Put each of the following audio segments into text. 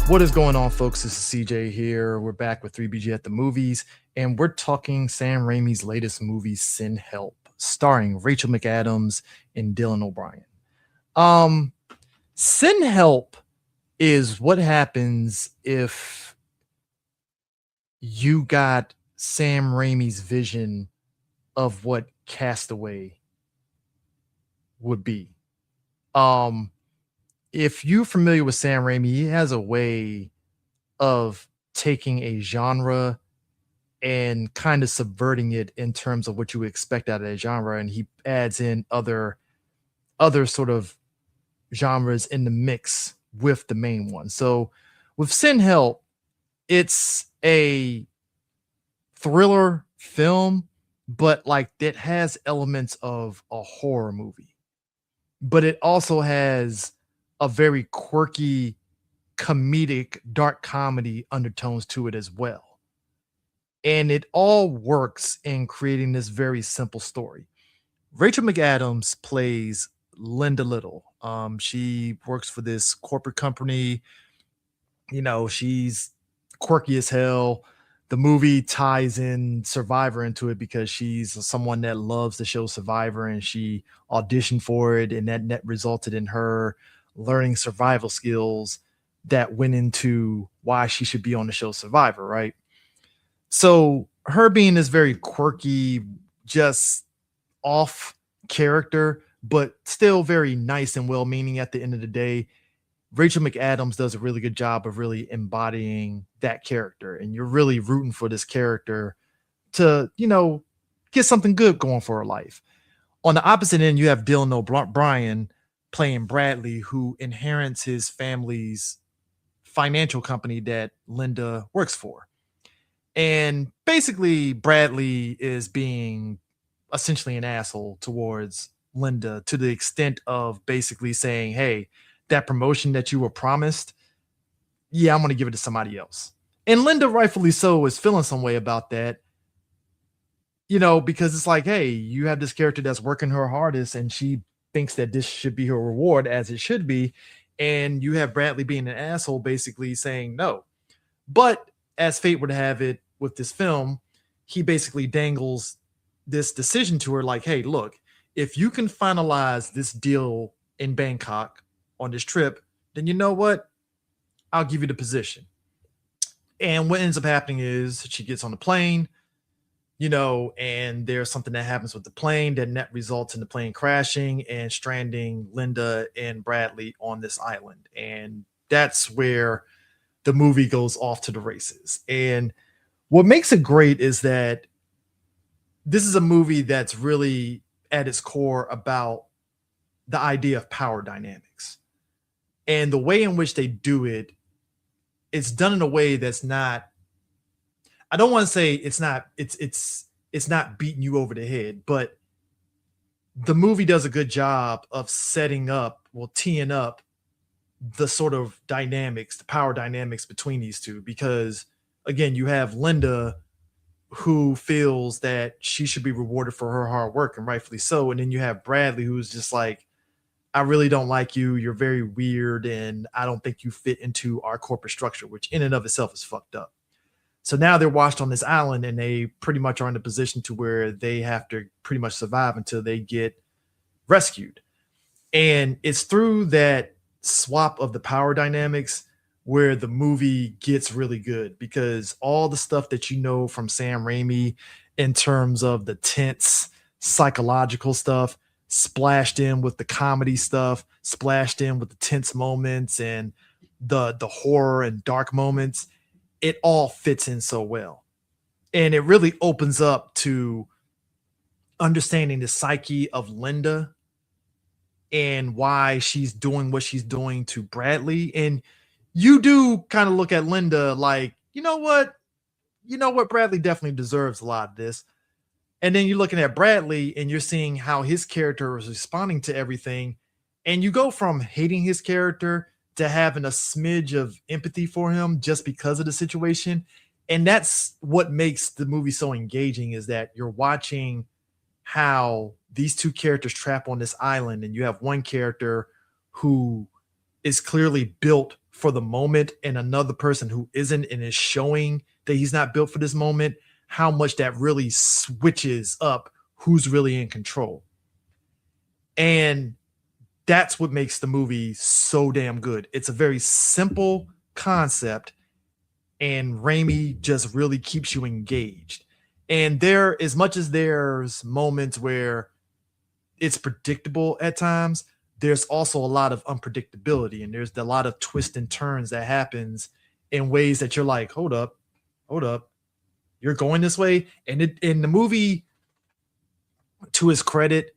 What is going on, folks? This is CJ here. We're back with 3BG at the movies, and we're talking Sam Raimi's latest movie, Sin Help, starring Rachel McAdams and Dylan O'Brien. Um, Sin Help is what happens if you got Sam Raimi's vision of what Castaway would be. Um, if you're familiar with Sam Raimi, he has a way of taking a genre and kind of subverting it in terms of what you would expect out of that genre, and he adds in other sort of genres in the mix with the main one. So with Sin Help, it's a thriller film, but like it has elements of a horror movie, but it also has a very quirky comedic dark comedy undertones to it as well. And it all works in creating this very simple story. Rachel McAdams plays Linda Little. She works for this corporate company. She's quirky as hell. The movie ties in Survivor into it because she's someone that loves the show Survivor, and she auditioned for it, and that net resulted in her learning survival skills that went into why she should be on the show Survivor, right? So her being this very quirky, just off character, but still very nice and well meaning at the end of the day, Rachel McAdams does a really good job of really embodying that character. And you're really rooting for this character to, get something good going for her life. On the opposite end, you have Dylan O'Brien playing Bradley, who inherits his family's financial company that Linda works for. And basically, Bradley is being essentially an asshole towards Linda to the extent of basically saying, hey, that promotion that you were promised, yeah, I'm going to give it to somebody else. And Linda, rightfully so, is feeling some way about that, because it's like, hey, you have this character that's working her hardest and she thinks that this should be her reward, as it should be. And you have Bradley being an asshole, basically saying no. But as fate would have it with this film, he basically dangles this decision to her like, hey, look, if you can finalize this deal in Bangkok on this trip, then you know what? I'll give you the position. And what ends up happening is she gets on the plane, and there's something that happens with the plane that net results in the plane crashing and stranding Linda and Bradley on this island. And that's where the movie goes off to the races. And what makes it great is that this is a movie that's really at its core about the idea of power dynamics. And the way in which they do it, it's done in a way that's not, I don't want to say it's not beating you over the head, but the movie does a good job of setting up, teeing up the sort of dynamics, the power dynamics between these two, because again, you have Linda who feels that she should be rewarded for her hard work, and rightfully so. And then you have Bradley, who's just like, I really don't like you. You're very weird, and I don't think you fit into our corporate structure, which in and of itself is fucked up. So now they're washed on this island, and they pretty much are in a position to where they have to pretty much survive until they get rescued. And it's through that swap of the power dynamics where the movie gets really good, because all the stuff that you know from Sam Raimi in terms of the tense psychological stuff splashed in with the comedy stuff, splashed in with the tense moments and the horror and dark moments, it all fits in so well. And it really opens up to understanding the psyche of Linda and why she's doing what she's doing to Bradley. And you do kind of look at Linda like, you know what? Bradley definitely deserves a lot of this. And then you're looking at Bradley and you're seeing how his character is responding to everything. And you go from hating his character to having a smidge of empathy for him just because of the situation. And that's what makes the movie so engaging, is that you're watching how these two characters trap on this island, and you have one character who is clearly built for the moment and another person who isn't and is showing that he's not built for this moment, how much that really switches up who's really in control. And that's what makes the movie so damn good. It's a very simple concept, and Raimi just really keeps you engaged. And there, as much as there's moments where it's predictable at times, there's also a lot of unpredictability, and there's a lot of twists and turns that happens in ways that you're like, hold up, you're going this way. And it in the movie, to his credit,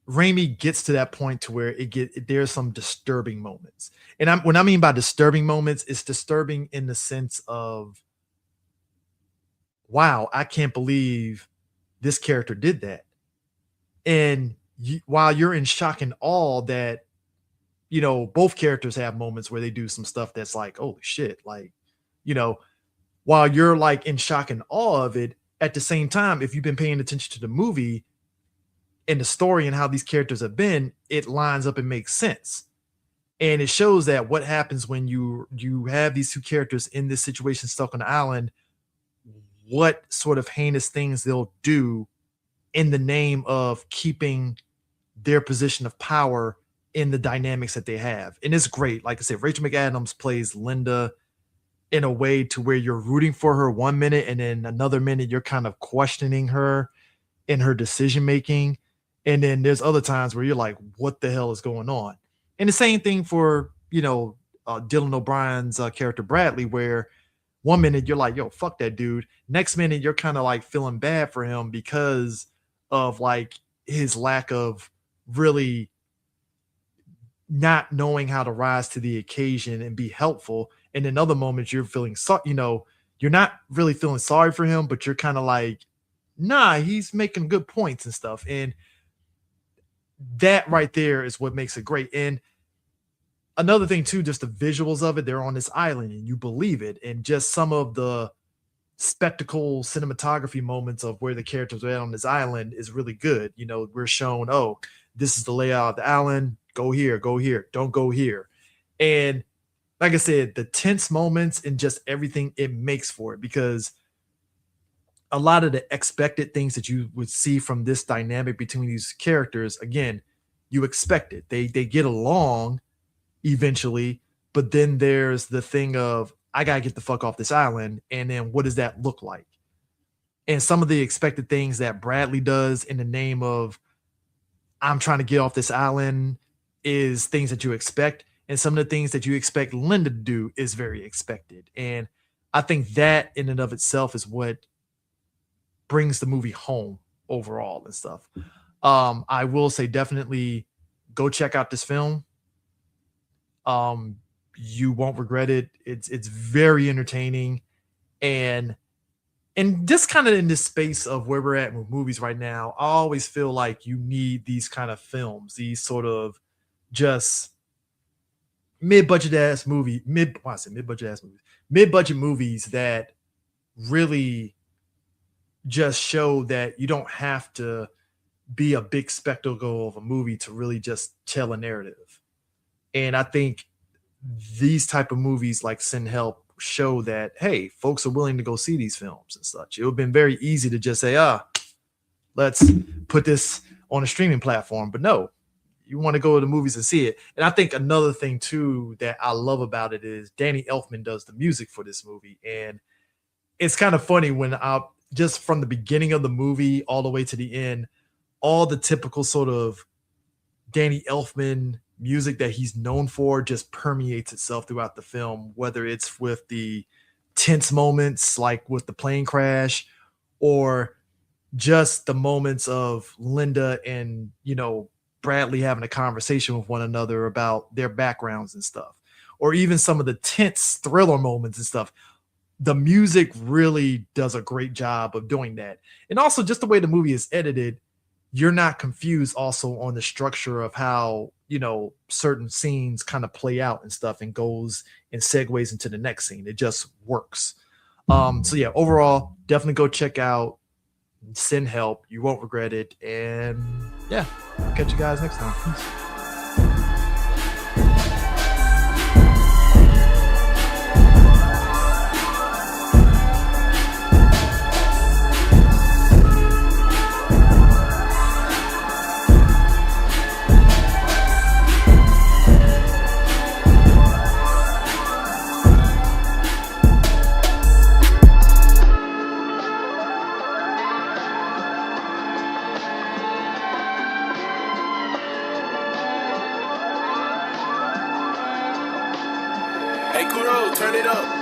Raimi gets to that point to where there's some disturbing moments. And what I mean by disturbing moments, it's disturbing in the sense of, wow, I can't believe this character did that. And while you're in shock and awe that, both characters have moments where they do some stuff that's like, holy shit, like, while you're like in shock and awe of it, at the same time, if you've been paying attention to the movie and the story and how these characters have been, it lines up and makes sense. And it shows that what happens when you have these two characters in this situation stuck on the island, what sort of heinous things they'll do in the name of keeping their position of power in the dynamics that they have. And it's great. Like I said, Rachel McAdams plays Linda in a way to where you're rooting for her one minute, and then another minute you're kind of questioning her in her decision making. And then there's other times where you're like, what the hell is going on? And the same thing for, Dylan O'Brien's character Bradley, where one minute you're like, yo, fuck that dude. Next minute you're kind of like feeling bad for him because of like his lack of really not knowing how to rise to the occasion and be helpful. And in other moments you're feeling you're not really feeling sorry for him, but you're kind of like, nah, he's making good points and stuff. And that right there is what makes it great. And another thing too, just the visuals of it, they're on this island and you believe it. And just some of the spectacle cinematography moments of where the characters are at on this island is really good. We're shown, oh, this is the layout of the island. Go here, don't go here. And like I said, the tense moments and just everything it makes for it, because a lot of the expected things that you would see from this dynamic between these characters, again, you expect it. They get along eventually, but then there's the thing of, I gotta get the fuck off this island, and then what does that look like? And some of the expected things that Bradley does in the name of, I'm trying to get off this island, is things that you expect, and some of the things that you expect Linda to do is very expected. And I think that in and of itself is what brings the movie home overall and stuff. I will say definitely go check out this film. You won't regret it. It's very entertaining, and just kind of in this space of where we're at with movies right now, I always feel like you need these kind of films, these sort of just mid-budget movies that really just show that you don't have to be a big spectacle of a movie to really just tell a narrative. And I think these type of movies like Send Help show that, hey, folks are willing to go see these films and such. It would have been very easy to just say, let's put this on a streaming platform. But no, you want to go to the movies and see it. And I think another thing too that I love about it is Danny Elfman does the music for this movie. And it's kind of funny when just from the beginning of the movie all the way to the end, all the typical sort of Danny Elfman music that he's known for just permeates itself throughout the film, whether it's with the tense moments like with the plane crash, or just the moments of Linda and Bradley having a conversation with one another about their backgrounds and stuff, or even some of the tense thriller moments and stuff. The music really does a great job of doing that. And also just the way the movie is edited, you're not confused also on the structure of how, certain scenes kind of play out and stuff, and goes and segues into the next scene. It just works. So yeah, overall, definitely go check out Send Help. You won't regret it. And yeah, I'll catch you guys next time. Peace. Hey, Kudo, turn it up.